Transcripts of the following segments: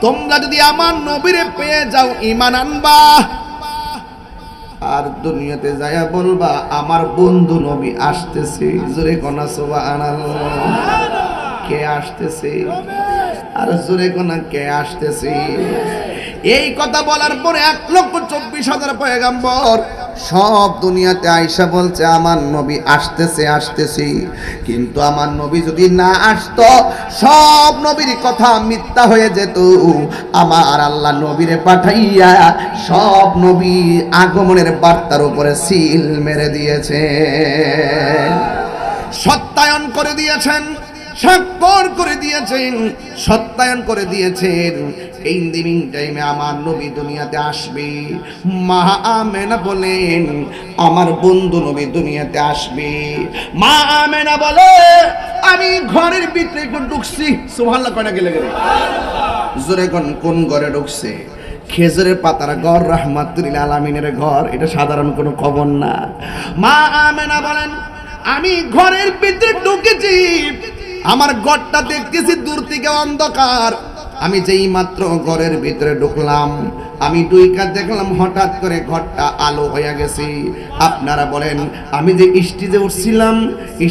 তোমরা যদি আমার নবীরে পেয়ে যাও ঈমান আনবা, আর দুনিয়াতে যায়া বলবা আমার বন্ধু নবী আসতেছে। জোরে কোনা সুবহানাল্লাহ। কে আসতেছে? আর জোরে কোনা কে আসতেছে? এই কথা বলার পরে 1,24,000 পয়গম্বর সব দুনিয়াতে আয়েশা বলছে আমার নবী আসতেছে আসতেছে। কিন্তু আমার নবী যদি না আসতো সব নবীর কথা মিথ্যা হয়ে যেত। আমার আল্লাহ নবীরে পাঠাইয়া সব নবী আগমনের বার্তার উপরে সিল মেরে দিয়েছে, সত্যায়ন করে দিয়েছেন, স্বাক্ষর করে দিয়েছেন, সত্যায়ন করে দিয়েছেন। এই দিন টাইমে আমার নবী দুনিয়াতে আসবে। মা আমেনা বলেন আমার বন্ধু নবী দুনিয়াতে আসবে। মা আমেনা বলে আমি ঘরের ভিতরে একটু ঢুকছি। সুবহানাল্লাহ কয়টা গেলে গেলে জোরে কোন ঘরে ঢুকছে? খেজুরের পাতার ঘর, রাহমাতুল আলামিনের ঘর। এটা সাধারণ কোনো খবর না। মা আমেনা বলেন আমি ঘরের ভিতরে ঢুকেছি, আমার ঘরটা দেখতেছি দূর থেকে অন্ধকার। আমি যেই মাত্র ঘরের ভিতরে ঢুকলাম, আমি দুইকা দেখলাম হঠাৎ করে ঘরটা আলো হয়ে গেছে। আপনারা বলেন আমি যে স্টেজে উঠছিলাম,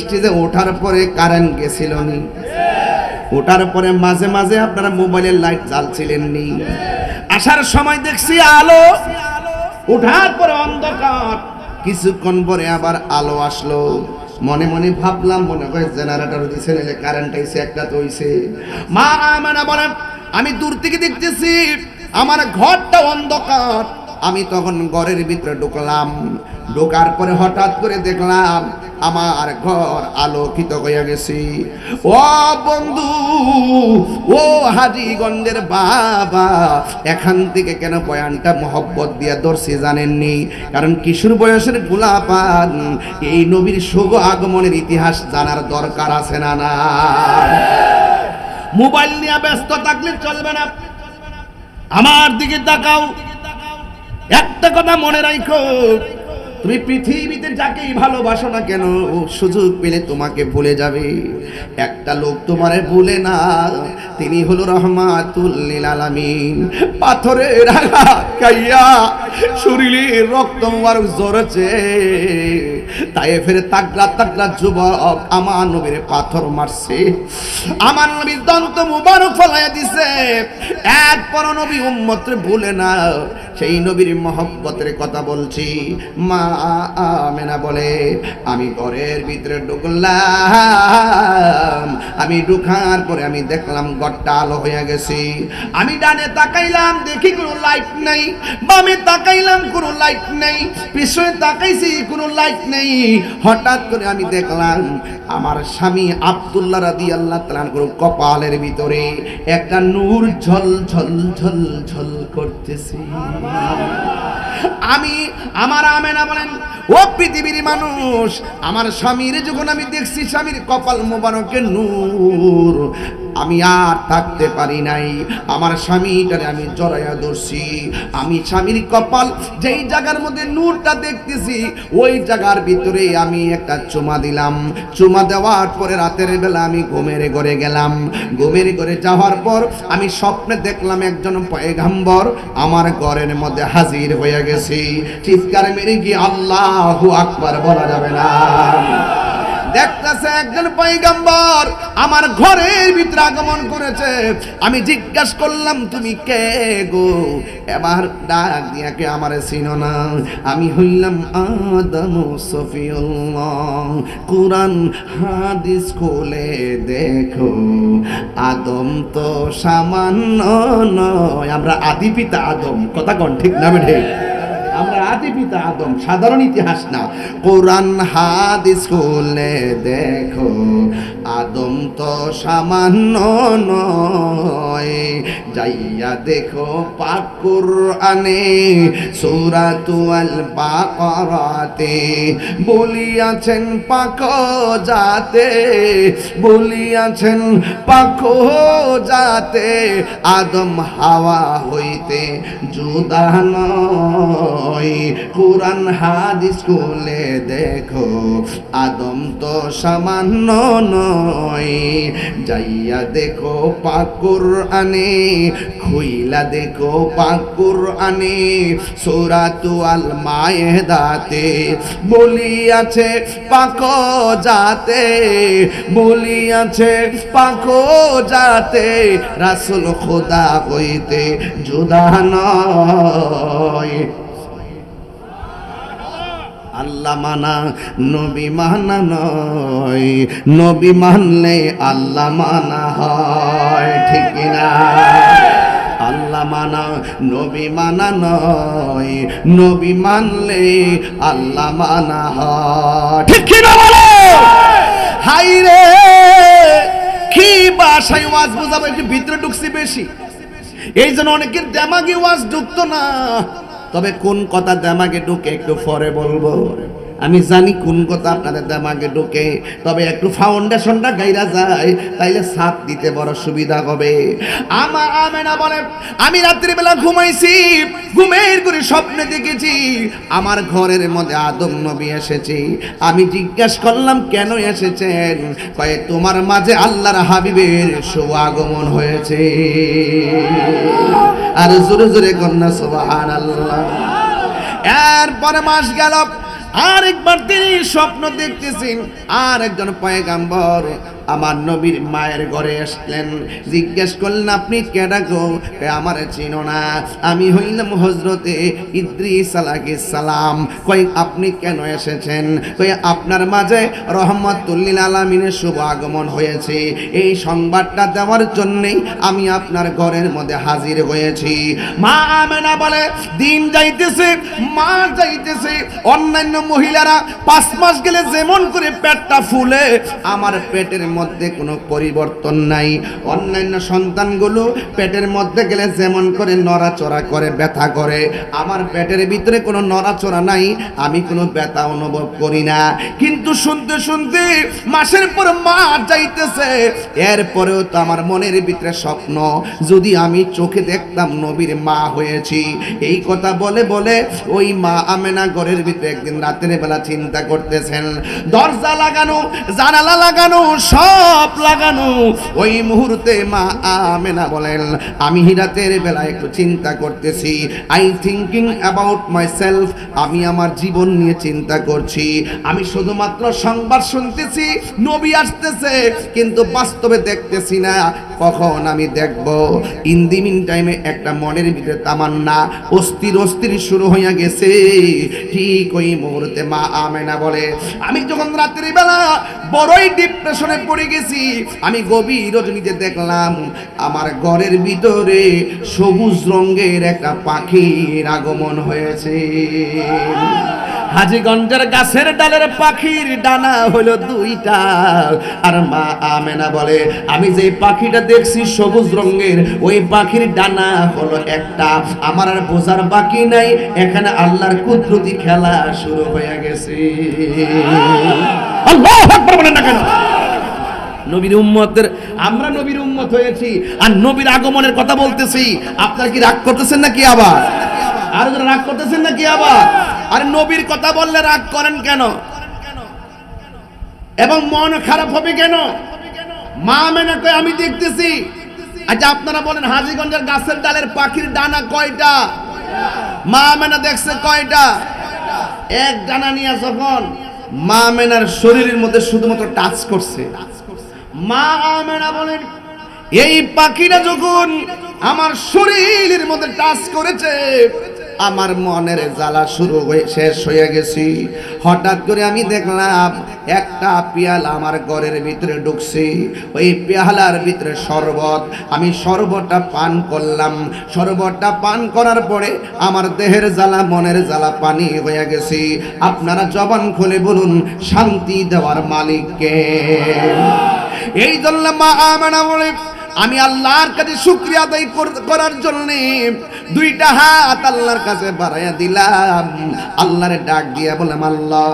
স্টেজে ওঠার পরে কারেন্ট গেছিল নি? ওঠার পরে মাঝে মাঝে আপনারা মোবাইলের লাইট জ্বালছিলেন নি? আসার সময় দেখছি আলো, ওঠার পরে অন্ধকার। কিছুক্ষণ পরে আবার আলো আসলো। মনে মনে ভাবলাম মনে করে জেনারেটর দিছে, নাহলে কারেন্ট আইছে, একটা তো হইছে। মা আমানা বলে আমি দূর থেকে দেখতেছি আমার ঘরটা অন্ধকার। আমি তখন ঘরের ভিতরে ঢুকলাম, ঢোকার পরে হঠাৎ করে দেখলাম আমার ঘর আলোকিত হয়ে গেছে। ও বন্ধু, ও হাজীগঞ্জের বাবা, এখান থেকে কেন বয়ানটা মহব্বত দিয়া ধরছি জানেননি? কারণ কিশোর বয়সের গোলাপান এই নবীর শুভ আগমনের ইতিহাস জানার দরকার আছে না? না, মোবাইল নিয়ে ব্যস্ত থাকলে চলবে না। আমার দিকে তাকাও, একটা কথা মনে রাখো, তুমি পৃথিবীতে যাকেই ভালোবাসো না কেন সুযোগ পেলে তোমাকে ভুলে যাবে। একটা লোক তোমারে ভুলে না, তিনি হলো রহমাতুল লিল আলামিন। পাথরের আঘাত খাইয়া শরীরে রক্ত মুবারক ঝরেছে, তায়েফের তাগড়া তাগড়া যুবক আমার নবীর পাথর মারছে, আমার নবীর দন্ত মুবারক ফলাইয়া দিছে। এরপর নবী উম্মতরে ভুলে না, সেই নবীর মহব্বতের কথা বলছি। মা আমেনা বলে আমি ঘরের ভিতরে ঢুকলাম, আমি ঢুকার পরে আমি দেখলাম ঘরটা আলো হয়ে গেছে। আমি ডানে তাকাইলাম, দেখি কোনো লাইট নাই, বামে তাকাইলাম কোনো লাইট নাই, পিছনে তাকাইছি কোনো লাইট নেই। হঠাৎ করে আমি দেখলাম আমার স্বামী আব্দুল্লাহ রাদিয়াল্লাহু তাআলা আনহু কপালের ভিতরে একটা নূর ঝল ঝল ঝল ঝল করতেছে। আমি আমার আমেনা বলেন ও পৃথিবীর মানুষ, আমার স্বামীর যখন আমি দেখছি স্বামীর কপাল মোবারকের নূর, আমি আর থাকতে পারি নাই। আমার স্বামীটারে আমি জড়াইয়া ধরছি। আমি স্বামীর কপাল যেই জায়গার মধ্যে নূরটা দেখতেছি ওই জায়গার ভিতরে আমি একটা চুমা দিলাম। চুমা দেওয়ার পরে রাতের বেলা আমি ঘুমের ঘরে গেলাম। ঘুমের ঘরে যাওয়ার পর আমি স্বপ্নে দেখলাম একজন পয়গম্বর আমার ঘরের মধ্যে হাজির হয়ে গেছে। চিৎকার মেরে কি আল্লাহু আকবার বলা যাবে না? দেখতেছে একজন পয়গম্বর আমার ঘরের ভিতরে আগমন করেছে। আমি জিজ্ঞাসা করলাম তুমি কে গো? এবার ডাক দিয়া কে আমারে চিনো না? আমি হইলাম আদম সফিউল্লাহ। কুরআন হাদিস খুলে দেখো, আদম তো সামান্য নয়। আমরা আদি পিতা আদম, কথা কোন ঠিক না বেঠে? আমরা আদি পিতা আদম, সাধারণ ইতিহাস না। কোরআন হাদিস খুলে দেখো, আদম তো সামান্য নয়। যাইয়া দেখো পাক কুরআনে সূরাতুল বাকারাতে বলিয়াছেন পাক জাতে, বলিয়াছেন পাক জাতে আদম হাওয়া হইতে জুদা নয়। নয়, কুরআন হাদিস খুলে দেখো আদম তো সামান্য নয়। যাইয়া দেখো পাক কুরআনে, খুইলা দেখো পাক কুরআনে, সূরাতু আল মায়েদাতে বলিয়াছে পাক জাতে, বলিয়াছে পাক জাতে, রাসূল খোদা হইতে জুদা নয়। আল্লাহ মানা নবী মানা নয়, নবী মানলে আল্লাহ মানা হয়, ঠিক কিনা? আল্লাহ মানা নবী মানা নয়, নবী মানলে আল্লাহ মানা হয়, ঠিক কিনা বলো? হাই রে কি ভাষায় ওয়াজ বুঝাবো, একটু ভিতরে ঢুকছি বেশি, এই জন্য অনেকের দেমাগে ওয়াজ ঢুকতো না। তবে কোন কথা দেমাগে ঢুকে একটু পরে বলবো। আমি জানি কোন কথা আপনাদের দেমাগে ঢুকে, তবে একটু ফাউন্ডেশনটা গাইরা যায়, তাইলে ছাদ দিতে বড় সুবিধা হবে। আমার আমেনা বলে, আমি রাত্রিবেলা ঘুমাইছি, ঘুমের করে স্বপ্নে দেখেছি আমার ঘরের মধ্যে আদম নবী এসেছে। আমি জিজ্ঞাসা করলাম কেন এসেছেন? কয়ে তোমার মাঝে আল্লাহর হাবিবের শুভ আগমন হয়েছে। আর জোরে জোরে কন্যা সুবহানাল্লাহ। এরপরে মাস গেল, আরেকবার তিনি স্বপ্ন দেখতেছেন, আর একজন পয়গাম্বর আমার নবীর মায়ের ঘরে আসলেন। জিজ্ঞেস করলেন আপনি কেডা গো? আমার চিনো না, আমি হইলাম হযরতে ইদ্রিস আলাইহিস সালাম। কই আপনি কেন এসেছেন? কই আপনার মাঝে রহমাতুল লিল আলামিনের শুভ আগমন হয়েছে, এই সংবাদটা দেওয়ার জন্যই আমি আপনার ঘরের মধ্যে হাজির হয়েছি। মা আমেনা বলে, দিন যাইতেছে, মা যাইতেছে, অন্যান্য মহিলারা 5 মাস গেলে যেমন করে পেটটা ফুলে, আমার পেটের মধ্যে কোনো পরিবর্তন নাই। অন্যান্য সন্তানগুলো পেটের মধ্যে গেলে যেমন করে নড়াচড়া করে, ব্যথা করে, আমার পেটের ভিতরে কোনো নড়াচড়া নাই, আমি কোনো ব্যথা অনুভব করি না। কিন্তু শুনতে শুনতে মাসের পর মাস যাইতেছে, এরপরেও তো আমার মনের ভিতরে স্বপ্ন, যদি আমি চোখে দেখতাম নবীর মা হয়েছি। এই কথা বলে বলে ওই মা আমেনা ঘরের ভিতরে একদিন রাতের বেলা চিন্তা করতেছেন, দরজা লাগানো, জানালা লাগানো, সব লাগানো। ওই মুহূর্তে মা আমেনা বলেন, আমি রাতের বেলা একটু চিন্তা করতেছি, আই থিঙ্কিং অ্যাবাউট মাইসেলফ, আমি আমার জীবন নিয়ে চিন্তা করছি। আমি শুধুমাত্র সংবাদ শুনতেছি নবী আসতেছে, কিন্তু বাস্তবে দেখতেছি না, কখন আমি দেখব। ইন দি মিন টাইমে একটা মনের ভিতরে তামান্না অস্থির অস্থির শুরু হইয়া গেছে। ঠিক ওই মুহূর্তে মা আমেনা বলে, আমি যখন রাতের বেলা বড়ই ডিপ্রেশনে পড়ে গেছি, আমি গভীর রজনীতে দেখলাম আমার ঘরের ভিতরে সবুজ রঙের একটা পাখির আগমন হয়েছে। হাজীগঞ্জের গাছের ডালের পাখির ডানা হলো 2টা। আর মা আমেনা বলে, আমি যে পাখিটা দেখছি সবুজ রঙের, ওই পাখির ডানা হলো একটা। আমার আর বোঝার বাকি নাই, এখানে আল্লাহর কুদরতি খেলা শুরু হয়ে গেছে। আল্লাহু আকবার বলেন না কেন? নবীর উম্মতের, আমরা নবীর উম্মত হয়েছি আর নবীর আগমনের কথা বলতেছি। আপনারা কি রাগ করতেছেন নাকি আবার? আর রাগ করতেছেন নাকি আবার? আর নবীর কথা বললে রাগ করেন কেন এবং মন খারাপ হবে কেন? মা আমেনা কয় আমি দেখতেছি। আচ্ছা আপনারা বলেন, হাজীগঞ্জের গাছের ডালের পাখির ডানা কয়টা? মা আমেনা দেখছে কয়টা? এক ডানা নিয়ে যখন মা আমেনার শরীরের মধ্যে শুধুমাত্র টাচ করছে, মা আমেনা বলেন, এই পাখিটা যখন আমার শরীরের মধ্যে টাচ করেছে, আমার মনের জ্বালা শুরু হয়ে শেষ হয়ে গেছি। হঠাৎ করে আমি দেখলাম একটা পেয়ালা আমার ঘরের ভিতরে ঢুকছে, ওই পেয়ালার ভিতরে শরবত। আমি শরবতটা পান করলাম। শরবতটা পান করার পরে আমার দেহের জ্বালা, মনের জ্বালা পানি হয়ে গেছে। আপনারা জবান খুলে বলুন, শান্তি দেওয়ার মালিক কে? এই জন্য মা আমেনা বলে, আমি আল্লাহর কাছে শুকরিয়া আদায় করার জন্য দুইটা হাত আল্লাহর কাছে বাড়াইয়া দিলাম, আল্লাহরে ডাক দিয়া বললাম, আল্লাহ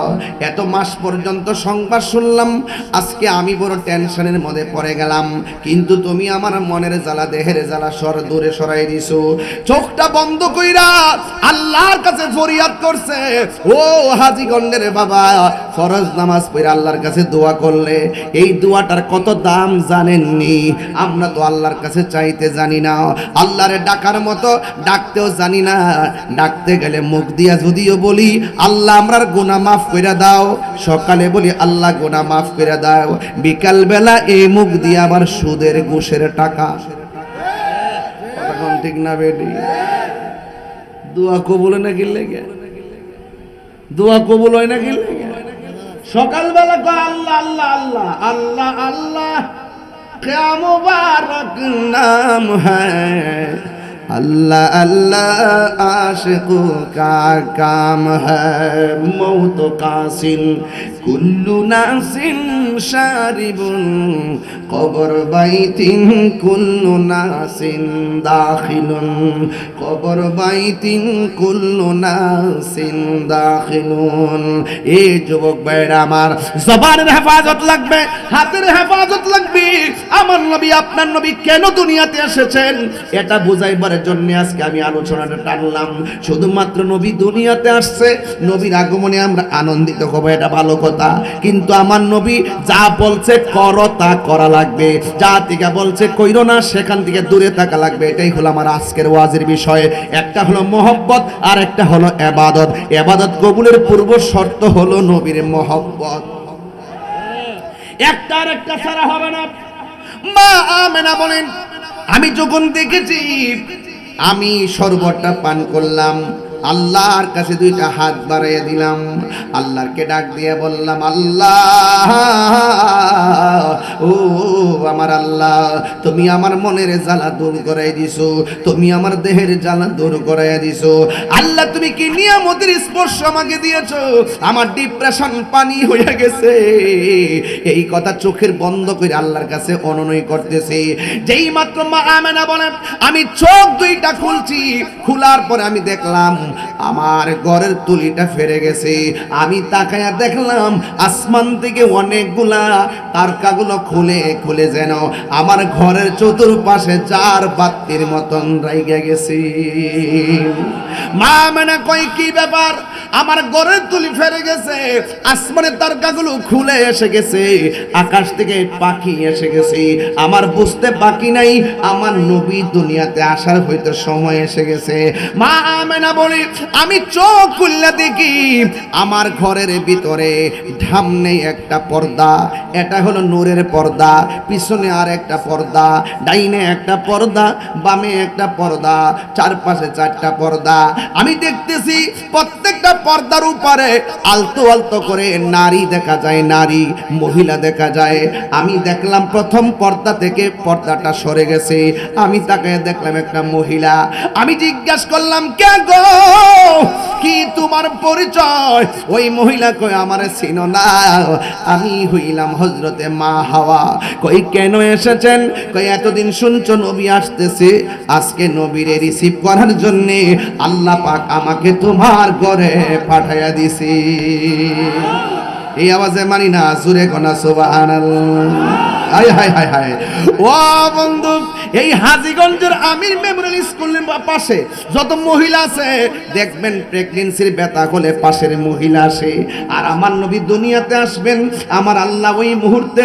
এত মাস পর্যন্ত সংবাদ শুনলাম, আজকে আমি বড় টেনশনের মধ্যে পড়ে গেলাম, কিন্তু তুমি আমার মনের জ্বালা দেহের জ্বালা দূরে সরাই দিছো। চোখটা বন্ধ কইরা আল্লাহর কাছে ফরিয়াদ করছে। ও হাজীগণের বাবা, ফরজ নামাজ পড়ে আল্লাহর কাছে দোয়া করলে এই দোয়াটার কত দাম জানেননি? আমরা তো আল্লাহর কাছে চাইতে জানি না, আল্লাহরে ডাকার মতো ডাকতেও জানি না। ডাকতে গেলে মুখ দিয়া যদিও বলি আল্লাহ আমরার গুনাহ মাফ কইরা দাও, সকালে বলি আল্লাহ গুনাহ মাফ কইরা দাও, বিকাল বেলা এই মুখ দিয়া আবার সুদের ঘুষের টাকা। ঠিক না বেটি? দোয়া কবুল হয় না কি লাগে? দোয়া কবুল হয় না কি লাগে? সকালবেলা কয় আল্লাহ আল্লাহ আল্লাহ আল্লাহ আল্লাহ, क्या मुबारक नाम है अल्लाह अल्लाह, आशिकों का काम है, मौत कासिन कुल्लु नासिन शारिबुन, कब्र बैतिन कुल्लु नासिन दाखिलुन, कब्र बैतिन कुल्लु नासिन दाखिलुन। ए যুবক ভাইরা আমার, জবানের হেফাজত লাগবে, হাতের হেফাজত লাগবে। আমার নবী আপনার নবী কেন দুনিয়াতে এসেছেন এটা বুঝাইবার জন্য আজকে আমি আলোচনাটা টানলাম। শুধুমাত্র নবী দুনিয়াতে আসছে, নবীর আগমনে আমরা আনন্দিত হব, এটা ভালো কথা, কিন্তু আমার নবী যা বলছে করো তা করা লাগবে, যা থেকে বলছে কইরো না সেখান থেকে দূরে থাকা লাগবে। এটাই হলো আমার আজকের ওয়াজের বিষয়। একটা হলো মহব্বত আর একটা হলো ইবাদত। ইবাদত কবুলের পূর্ব শর্ত হলো নবীর মহব্বত, একটা আর একটা ছাড়া হবে না। মা আমেনা বলেন, আমি যখন দেখেছি আমি শরবতটা পান করলাম, আল্লাহর কাছে দুইটা হাত বাড়াইয়া দিলাম, আল্লাহকে ডাক দিয়ে বললাম, আল্লাহ ও আমার আল্লাহ, তুমি আমার মনের জ্বালা দূর করাই দিছো, তুমি আমার দেহের জ্বালা দূর করাইয়া দিছো। আল্লাহ তুমি কি নিয়ামতের স্পর্শ আমাকে দিয়েছো, আমার ডিপ্রেশন পানি হয়ে গেছে। এই কথা চোখের বন্ধ করে আল্লাহর কাছে অনুনয় করতেছি। যেই মাত্র মা আমেনা বলেন আমি চোখ দুইটা খুলছি, খোলার পরে আমি দেখলাম আমার ঘরের তুলিটা ফেরে গেছে। আমি তাকায়া দেখলাম আসমান থেকে অনেকগুলা তারকাগুলো খুলে খুলে যেন আমার ঘরের চতুর্পাশে চার বাতির মতন রাইগা গেছে। মা মানে কয় কি ব্যাপার, আমার ঘরের তুলি ফেরে গেছে, আসমানের তারকাগুলো খুলে এসে গেছে, আকাশ থেকে পাখি এসে গেছে, আমার বুঝতে বাকি নাই আমার নবী দুনিয়াতে আসার হয়তো সময় এসে গেছে। মা আমেনা বলি আমি চোখ খুললে দেখি আমার ঘরের ভিতরে ঢামনে একটা পর্দা, এটা হলো নূরের পর্দা, পিছনে আর একটা পর্দা, ডাইনে একটা পর্দা, বামে একটা পর্দা, চারপাশে চারটা পর্দা। আমি দেখতেছি প্রত্যেকটা পর্দার উপরে আলতো আলতো করে নারী দেখা যায়, নারী মহিলা দেখা যায়। আমি দেখলাম প্রথম পর্দা থেকে পর্দাটা সরে গেছে, আমি তাকে দেখলাম একটা মহিলা। আমি জিজ্ঞাসা করলাম কে গো, কি তোমার পরিচয়? ওই মহিলা কই আমারে চিনো না, আমি হইলাম হযরতে মা হাওয়া। কই কেন এসেছেন? কই এতদিন শুনছো নবী আসতেছে, আজকে নবীরে রিসিভ করার জন্য আল্লাহ পাক আমাকে তোমার ঘরে পাঠাইয়া দিছি। এই আওয়াজে মানি না, জোরে কোনা সুবহানাল্লাহ। হায় হায় হায় হায়। ও বন্ধু, এই হাজীগঞ্জের আমির মেমোরিয়াল স্কুলের পাশে যত মহিলা আছে দেখবেন প্রেগন্যান্সির ব্যথা হলে পাশের মহিলা আসে। আর আমার নবী দুনিয়াতে আসবেন, আমার আল্লাহ ওই মুহূর্তে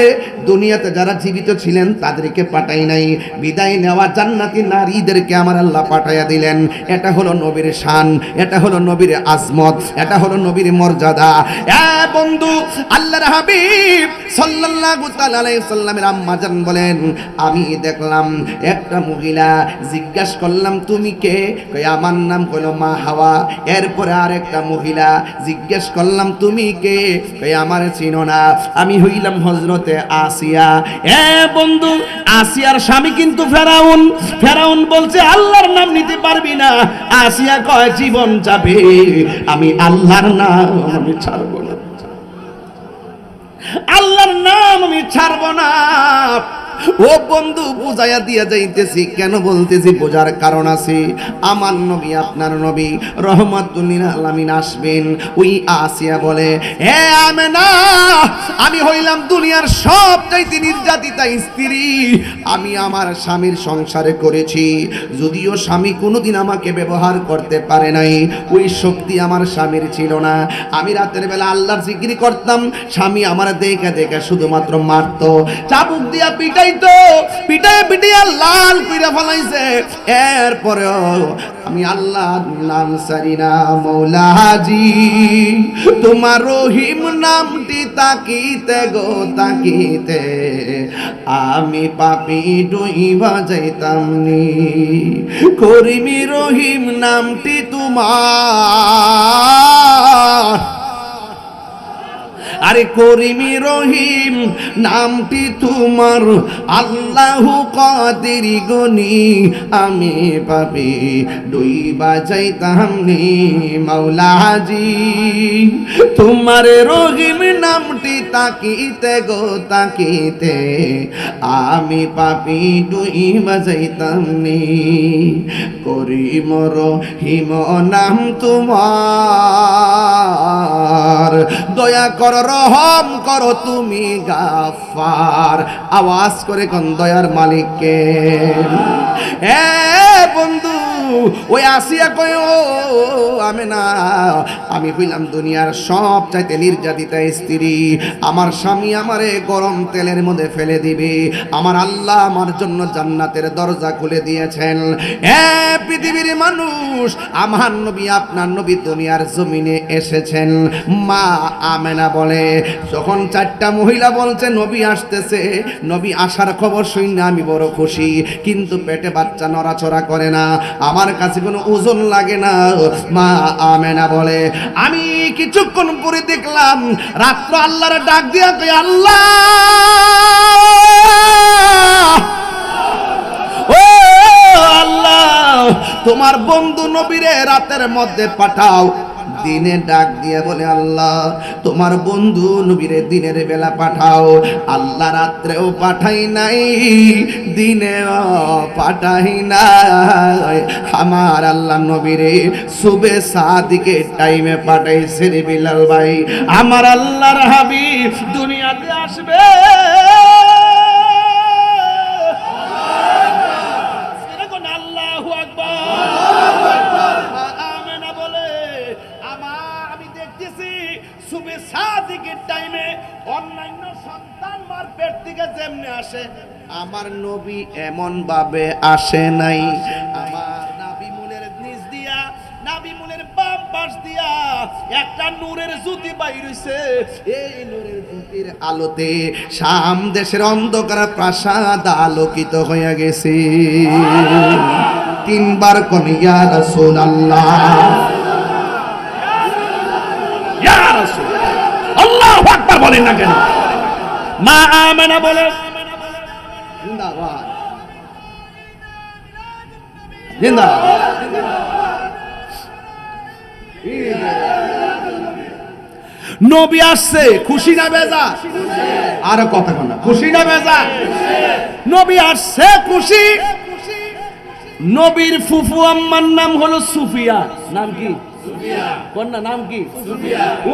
দুনিয়াতে যারা জীবিত ছিলেন তাদেরকে পাঠাই নাই, বিদায় নেওয়া জান্নাতি নারীদেরকে আমার আল্লাহ পাঠাইয়া দিলেন। এটা হলো নবীর শান, এটা হলো নবীর আজমত, এটা হলো নবীর মর্যাদা। এ বন্ধু, আল্লাহর হাবিব সাল্লাল্লাহু তাআলা আলাইহি সাল্লামের আম্মা জান বলেন আমি দেখলাম একটা মহিলা, জিজ্ঞাসা করলাম তুমি কে? কই আমার নাম হলো মা হাওয়া। এরপরে আরেকটা মহিলা, জিজ্ঞাসা করলাম তুমি কে? কই আমার চিনো না, আমি হইলাম হযরতে আসিয়া। এ বন্ধু, আসিয়ার স্বামী কিন্তু ফেরাউন। ফেরাউন বলছে আল্লাহর নাম নিতে পারবি না। আসিয়া কয় জীবন যাবে, আমি আল্লাহর নাম আমি ছাড়ব না, আল্লাহর নাম আমি ছাড়ব না। ও বন্ধু বুঝাইয়া দিয়া যাইতেছি, কেন বলতেছি বোঝার কারণ আছে। আমার নবী আপনার নবী রহমাতুল লিল আলামিন আসবেন। ওই আসিয়া বলে, হে আমেনা, আমি হইলাম দুনিয়ার সবচাইতে নির্যাতিতা স্ত্রী। আমি আমার স্বামীর সংসারে করেছি, যদিও স্বামী কোনোদিন আমাকে ব্যবহার করতে পারে নাই, ওই শক্তি আমার স্বামীর ছিল না। আমি রাতের বেলা আল্লাহর জিকির করতাম, স্বামী আমার দেখে দেখে শুধুমাত্র মারতো, চাবুক দিয়া পিটাইতো, পিটায় পিটাইয়া লাল কইরা ফলাইছে। এরপরেও আমি আল্লাহর নাম সারি না। মৌলাজি তোমার রহিম নামটি তাকিতে গো তাকিতে, আমি পাপি ডুইবা যাইতাম নি। করিমি রহিম নামটি তোমার, আরে করিমি রহিম নামটি তোমার, আল্লাহু কাদির গনি, আমি পাপি ডুইবা যাইতাম নি। মাওলাজি তোমার রহিম নামটি তাকিতে গো তাকিতে, আমি পাপি ডুইবা যাইতাম নি। করিম রহিম নাম তোমার, দয়া কর রহম করো তুমি গাফার। আওয়াজ করে কোন দয়ার মালিককে। এ বন্ধু ওই আসিয়া কয়, ও আমি না, আমি হইলাম দুনিয়ার সব চাইতে নির্যাতিতা স্ত্রী। আমার স্বামী আমারে গরম তেলের মধ্যে ফেলে দিবে, আমার আল্লাহ আমার জন্য জান্নাতের দরজা খুলে দিয়েছেন। এ পৃথিবীর মানুষ, আমার নবী আপনার নবী দুনিয়ার জমিনে এসেছেন। মা আমেনা বলে, যখন চারটা মহিলা বলছে নবী আসতেছে, নবী আসার খবর শুনে আমি বড় খুশি, কিন্তু পেটে বাচ্চা নড়াচড়া করে না, আমার কাছে কোনো ওজন লাগে না। মা আমেনা বলে, আমি কিছুক্ষণ পরে দেখলাম রাত্র আল্লাহর ডাক দিয়া কই, আল্লাহ ও আল্লাহ, তোমার বন্ধু নবীরে রাতের মধ্যে পাঠাও। দিনে ডাক দিয়ে বলে, আল্লাহ তোমার বন্ধু নবীরে দিনের বেলা পাঠাও। আল্লাহ রাত্রেও পাঠাই নাই, দিনেও পাঠাই নাই, আমার আল্লাহ নবীরে সুবে সাদিকে টাইমে পাঠাইছে রে বিলাল ভাই। আমার আল্লাহর হাবিব দুনিয়াতে আসবে, অন্যান্য সন্তান মার পেট থেকে যেমনি আসে, আমার নবী এমন ভাবে আসে নাই। আমার নাবি মুনের নিচ দিয়া, নাবি মুনের বাম পাশ দিয়া একটা নূরের জ্যোতি বাইর হইছে। এই নূরের জ্যোতির আলোতে শাম দেশের অন্ধকার প্রাসাদ আলোকিত হয়ে গেছে। তিনবার কোন ইয়া রাসূলুল্লাহ, ইয়া রাসূল, আল্লাহু আকবার বলেন না কেন? মা আমেনা বলে, জিন্দাবাদ জিন্দাবাদ। নবী আসছে, খুশি না বেজা? আর কথা কোন, খুশি না বেজা? নবী আসছে খুশি। নবীর ফুফু আম্মার নাম হলো সুফিয়া। নাম কি? কন্যা নাম কি?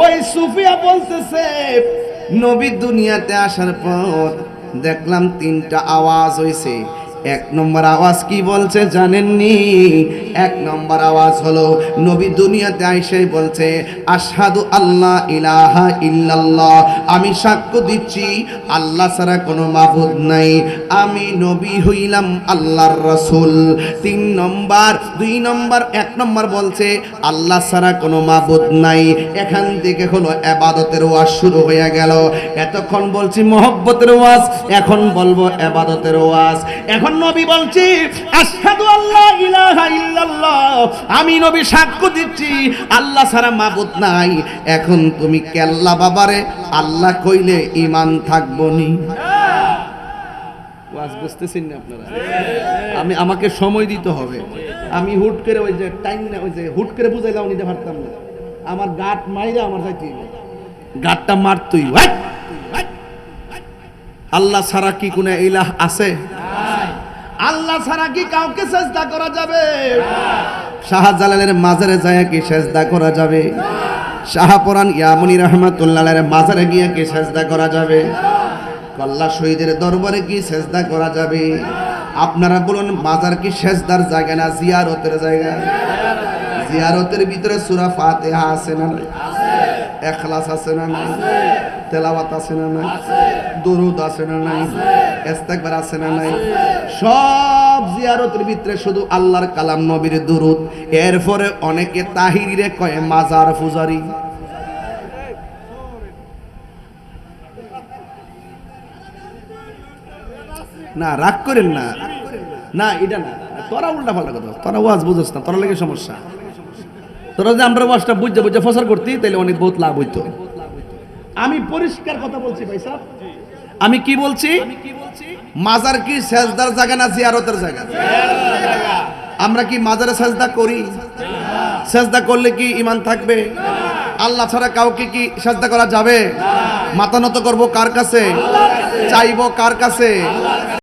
ওই সুফিয়া বলতেছে, নবী দুনিয়াতে আসার পর দেখলাম তিনটা আওয়াজ হইছে। এক নম্বর আওয়াজ কি বলছে জানেননি? এক নম্বর আওয়াজ হলো নবী দুনিয়াতে আইসে বলছে, আশহাদু আল্লাহ ইলাহা ইল্লাল্লাহ, আমি সাক্ষ্য দিচ্ছি আল্লাহ ছাড়া কোনো মাবুদ নাই, আমি নবী হইলাম আল্লাহর রাসূল। তিন নম্বর, দুই নম্বর, এক নম্বর বলছে আল্লাহ ছাড়া কোনো মাবুদ নাই। এখান থেকে হলো ইবাদতের ওয়াজ শুরু হয়ে গেল। এতক্ষণ বলছি মহব্বতের ওয়াজ, এখন বলবো ইবাদতের ওয়াজ। এখন নবী বলছি আশহাদু আল্লাহ ইলাহা ইল্লাল্লাহ, আমি নবী সাক্ষ্য দিচ্ছি আল্লাহ ছাড়া মাবুদ নাই। এখন তুমি কেল্লা বাবারে আল্লাহ কইলে ঈমান থাকবো নি? ওয়াজ বুঝতেছেন না আপনারা? আমাকে সময় দিতে হবে। আমি হুট করে ওই যে টাইম না, ওই যে হুট করে বুঝাইলাম নিতে পারতাম না। আমার গাট মাইরা আমার যাইতে গাটটা মারতই। আল্লাহ ছাড়া কি কোনো ইলাহ আছে? আল্লাহ ছাড়া কি কাউকে সেজদা করা যাবে? শাহজালালের মাজারে যায় কি সেজদা করা যাবে? শাহপুরান ইয়ামুনি রহমাতুল্লাহের মাজারে গিয়ে কি সেজদা করা যাবে? কল্লা শহীদের দরবারে কি সেজদা করা যাবে? আপনারা বলুন, মাজার কি সেজদার জায়গা না জিয়ারতের জায়গা? জিয়ারতের ভিতরে সূরা ফাতিহা আছে না নাই? ইখলাস আছে না নাই? তেলাওয়াত আছে না নাই? দুরূদ আছে না নাই? ইস্তেগফার আছে না নাই? সব জিয়ারতের ভিতরে শুধু আল্লাহর কালাম, নবীর দুরূদ। এরপরে অনেকে তাহিরিরে কয় মাজার পূজারি। না রাগ করেন না, না এটা না, তোরা উল্টা পাল্টা কথা, তোরা ওয়াজ বুঝছ না, তোরা লেগে সমস্যা। তোরা যদি আমরা ওয়াজটা বুঝে বুঝে প্রচার করতি তাহলে অনেক বহুত লাভ হইতো। আমি পরিষ্কার কথা বলছি ভাই সাহেব। আমি কি বলছি? মাজার কি সেজদার জায়গা না জিয়ারতের জায়গা? আমরা কি মাজারে সেজদা করি? সেজদা করলে কি ঈমান থাকবে? আল্লাহ ছাড়া কাউকে কি সেজদা করা যাবে? মাথা নত করব কার কাছে? চাইবো কার কাছে?